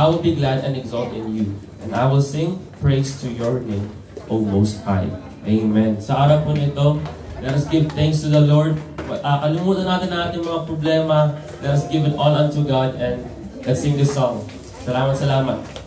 I will be glad and exult in you, and I will sing praise to your name, O Most High. Amen. Sa araw po nito, let us give thanks to the Lord. Kalimutan natin ating mga problema. Let us give it all unto God, and let's sing this song. Salamat, salamat.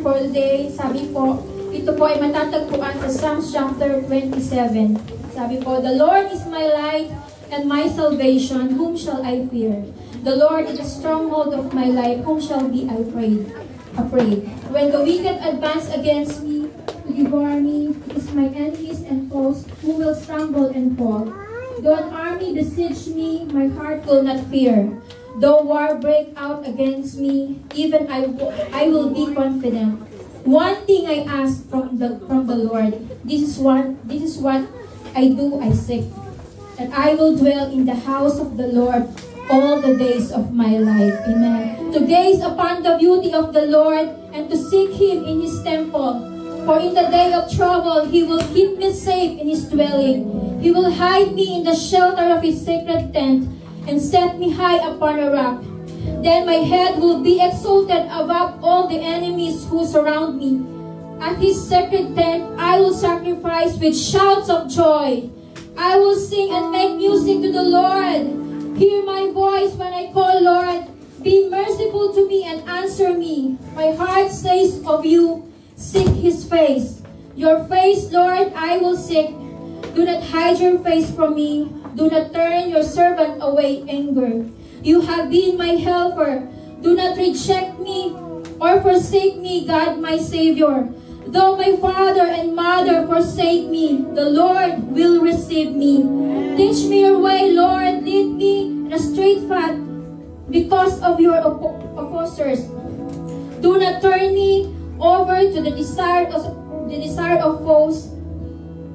for the day, sabi po, ito po ay matatagpuan sa Psalms chapter 27. Sabi po, the Lord is my light and my salvation, whom shall I fear? The Lord is the stronghold of my life, whom shall be I afraid? When the wicked advance against me to devour me, it is my enemies and foes who will stumble and fall. Though an army besiege me, my heart will not fear. Though war break out against me, even I will be confident. One thing I ask from the Lord, this is what I do, I seek, and I will dwell in the house of the Lord all the days of my life. Amen. To gaze upon the beauty of the Lord and to seek Him in His temple. For in the day of trouble, He will keep me safe in His dwelling. He will hide me in the shelter of His sacred tent and set me high upon a rock. Then my head will be exalted above all the enemies who surround me. At his sacred tent, I will sacrifice with shouts of joy. I will sing and make music to the Lord. Hear my voice when I call, Lord. Be merciful to me and answer me. My heart says of you, seek his face. Your face, Lord, I will seek. Do not hide your face from me. Do not turn your servant away in anger. You have been my helper. Do not reject me or forsake me, God my Savior. Though my father and mother forsake me, the Lord will receive me. Teach me your way, Lord. Lead me in a straight path because of your oppressors. Do not turn me over to the desire of foes,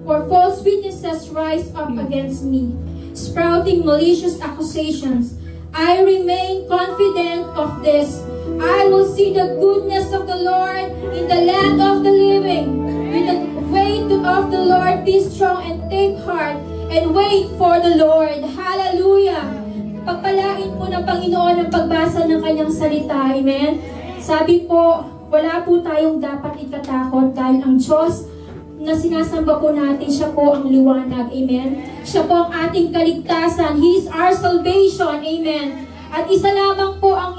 for false witnesses rise up against me, sprouting malicious accusations. I remain confident of this. I will see the goodness of the Lord in the land of the living. With the way of the Lord, be strong and take heart and wait for the Lord. Hallelujah! Pagpalain po ng Panginoon ang pagbasa ng kanyang salita. Amen? Sabi po, wala po tayong dapat ikatakot dahil ang Diyos na sinasamba po natin, siya po ang liwanag. Amen? Siya po ang ating kaligtasan. He is our salvation. Amen? At isa lamang po ang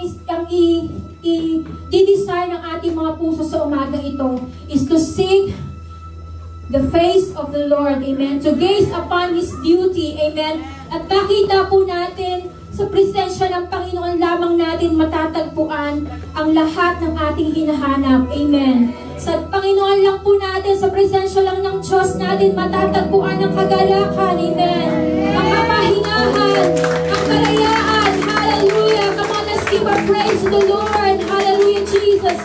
i-desire ng ating mga puso sa umaga ito is to seek the face of the Lord. Amen? To gaze upon His beauty. Amen? At makita po natin sa presensya ng Panginoon lamang natin matatagpuan ang lahat ng ating hinahanap. Amen? Sa Panginoon lang po natin, sa presensya lang ng Diyos natin matatagpuan ang kagalakan. Amen? Ang kapahingahan, ang kalayaan. Hallelujah! Come on, let's give our praise to the Lord. Hallelujah, Jesus!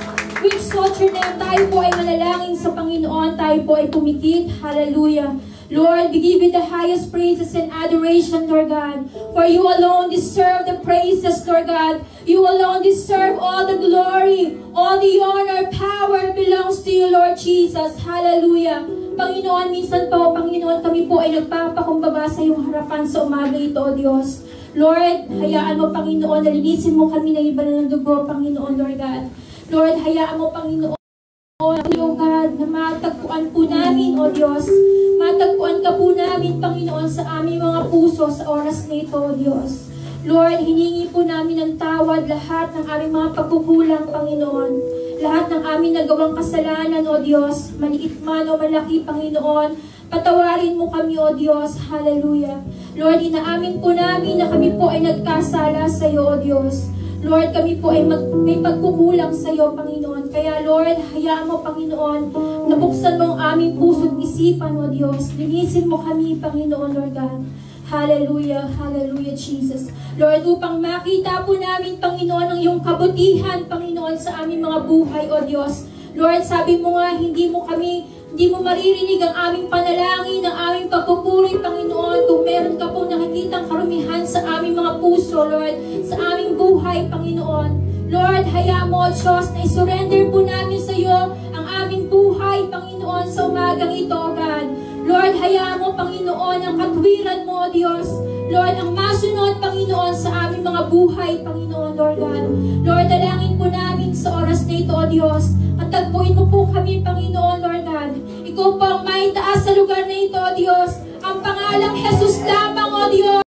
We exalt your name. Tayo po ay manalangin sa Panginoon. Tayo po ay pumikit. Hallelujah! Lord, we give you the highest praises and adoration, Lord God. For you alone deserve the praises, Lord God. You alone deserve all the glory, all the honor, power belongs to you, Lord Jesus. Hallelujah. Panginoon, minsan po, Panginoon, kami po ay nagpapakumbaba sa iyong harapan sa umaga ito, O Diyos. Lord, hayaan mo, Panginoon, na linisin mo kami ng iba ng dugo, Panginoon, Lord God. Lord, hayaan mo, Panginoon, O God, na matagpuan po namin, O Diyos. Matagpuan ka po namin, Panginoon, sa aming mga puso sa oras na ito, O Diyos. Lord, hiningi po namin ng tawad lahat ng aming mga pagkukulang, Panginoon. Lahat ng aming nagawang kasalanan, O Diyos. Maliit man o malaki, Panginoon. Patawarin mo kami, O Diyos. Hallelujah. Lord, inaamin po namin na kami po ay nagkasala sa iyo, O Diyos. Lord, kami po ay may pagkukulang sa iyo, Panginoon. Kaya, Lord, hayaan mo, Panginoon, nabuksan mo ang aming puso't isipan, O Diyos. Linisin mo kami, Panginoon, Lord God. Hallelujah, hallelujah, Jesus. Lord, upang makita po namin, Panginoon, ang iyong kabutihan, Panginoon, sa aming mga buhay, O Diyos. Lord, sabi mo nga, hindi mo maririnig ang aming panalangin, ang aming pagpupuri, Panginoon, kung meron ka pong nakikitang karumihan sa aming mga puso, Lord, sa aming buhay, Panginoon. Lord, hayaan mo, Diyos, na isurrender po namin sa iyo ang aming buhay, Panginoon, sa umagang ito, God. Lord, hayaan mo, Panginoon, ang katwiran mo, O Diyos. Lord, ang masunod, Panginoon, sa aming mga buhay, Panginoon, Lord God. Lord, dalangin po namin sa oras na ito, O Diyos. At tagpuin mo po kami, Panginoon, Lord God. Ikaw po ang maitaas sa lugar na ito, O Diyos. Ang pangalang Jesus lamang, O Diyos.